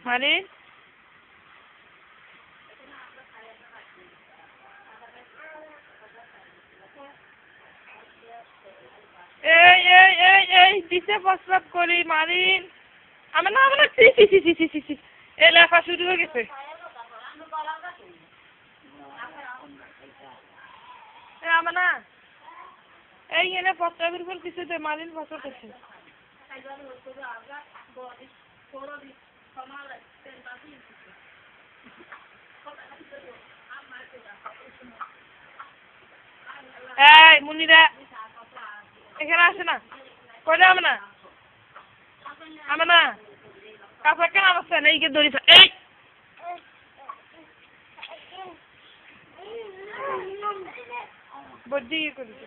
Marin? এই দিশে প্রস্রাব করি মারিন আমার সি এই লেখা শুরু হয়ে গেছে আমার না এই এনে প্রস্রাবের উপর কিছু দে মারিন প্রস্রাব করছে এই মুনিরা এখানে আসে না কইলে আমার না কাপড় কেন অবস্থা নেই কে দড়ি এই বড্ডি করেছে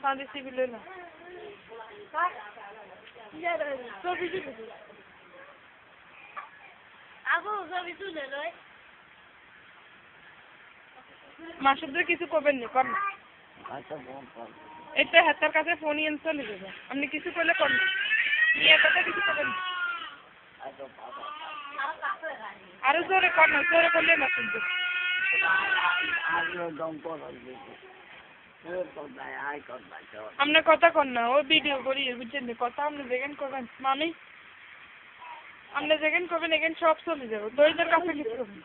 পাঁচ সিভিল না মাসুদের কিছু করবেন না কর এটা হাতের কাছে ফোন নিয়ে চলে যাবে আপনি কিছু করলে করেন নিয়ে কথা কিছু করবেন আরো জোরে কর না জোরে করলে না শুনতে আপনি কথা কর না ও ভিডিও করি বুঝছেন কথা আপনি যেখানে করবেন মামি আপনি যেখানে করবেন এখানে সব চলে যাবে দইদের কাছে কিছু করবেন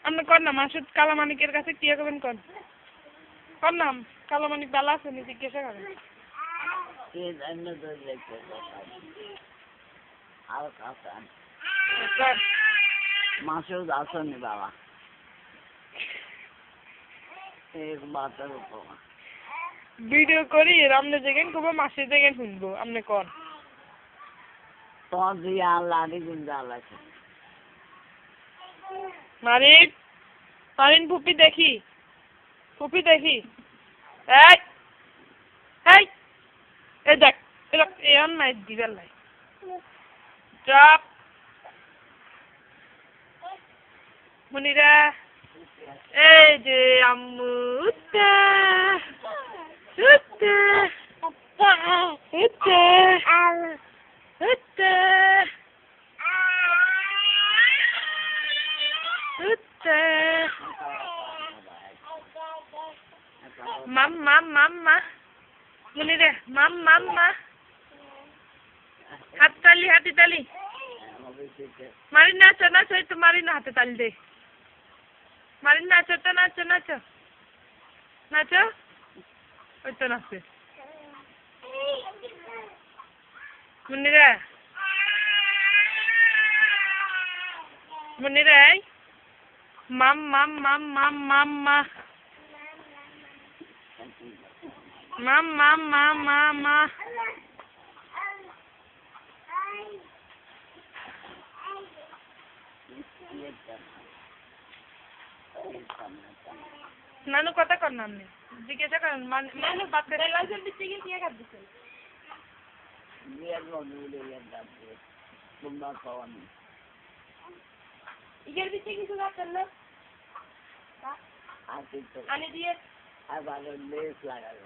আপনি কর না মাসুদ কালামানিকের কাছে কি করবেন কর না কালামানিক বেলা আছে নি জিজ্ঞাসা করেন মাসুদ আসেনি বাবা ভিডিও করি আপনি যেখানে করবো মাসে যেখানে শুনবো আপনি কর তোমার দিয়ে আল্লাহ আছে মারিন ফুপি দেখি এই দেখ এরকম নাই দিবার নাই চাপ মুনিরা এই যে আম্মু মাম্মা মুনিরে মাম্মা হাতি তালি মারি নাচো এই তো মারি না হাতে তালি দে মারি নাচো ওই তো নাচে মুনিরে মাম্মা নানু কথা কর না আপনি জিজ্ঞাসা করেন মানুষ বাদ করে ইগের ভিতরে কিছু রাখেন না আনি দিয়ে আর ভালো লেস লাগাবে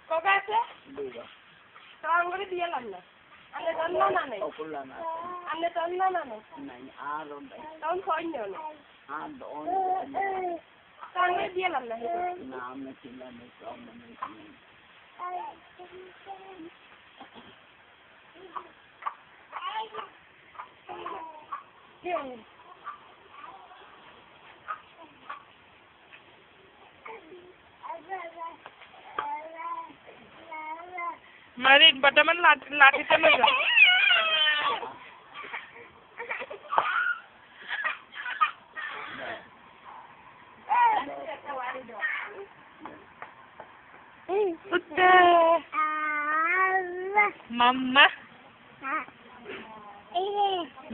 কবে আছে তো আঙ্গুরে দিয়ে লাম না আনে জন্ম না নেই আনে জন্ম না নেই তখন সৈন্য নেই আঙ্গুরে দিয়ে লাম না আমরা ছিলাম Marin, bataman lati talaga. Mama.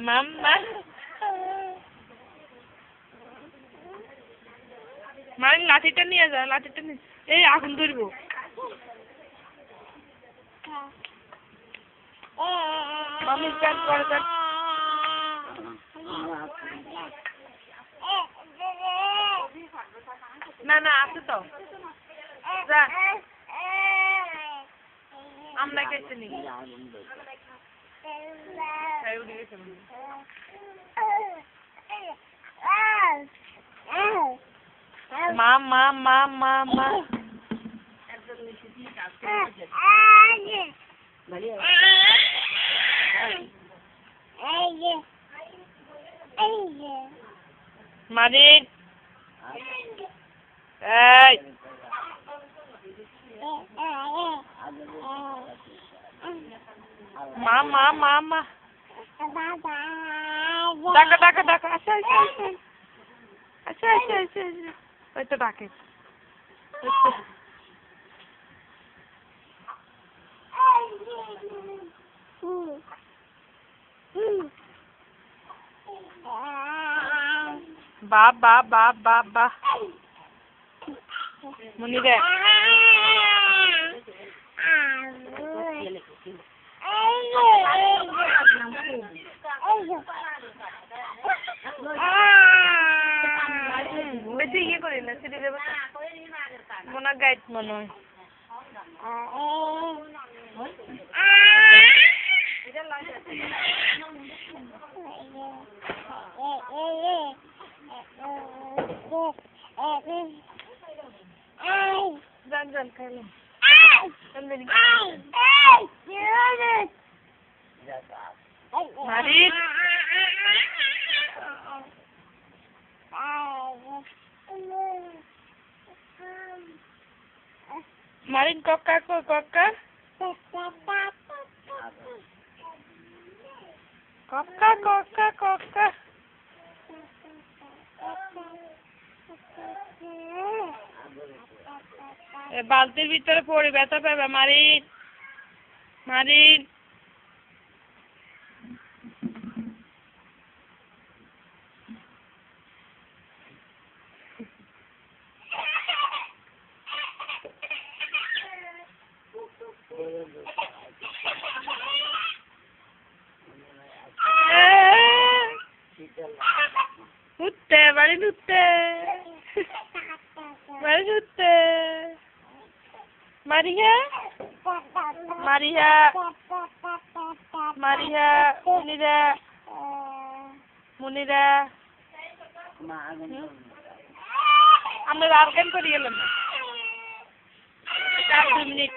মাম্মা মানে লাঠিটা নিয়ে যা, লাঠিটা নিয়ে এই আগুন ধরবো। মামি স্টার্ট করে দেন। না না আছে তো যা আমরা কেটে নি মা মা মা মা মা মারিন এই মা মা মা মা ডাকা ডাকা ডাকা আচ্ছা আচ্ছা আচ্ছা আচ্ছা আচ্ছা আচ্ছা ওই তো ডাকে বা বা বা বা বা মুনি রে বেশি ইয়ে করি না সিঁড়ি দেবো মনে গাইড মনে হয় যান যান খাইলাম মারিন মারিন কক্কা কই কক্কা কক্কা কক্কা কক্কা বালতির ভিতরে পড়ে ব্যথা পাবে মারিন মারিন উঠতে বাড়ি উঠতে বাড়ি উঠতে মারিয়া মারিয়া মারিয়া মুনিরা মুনিরা আমরা আর কেন করে গেলাম না 4 মিনিট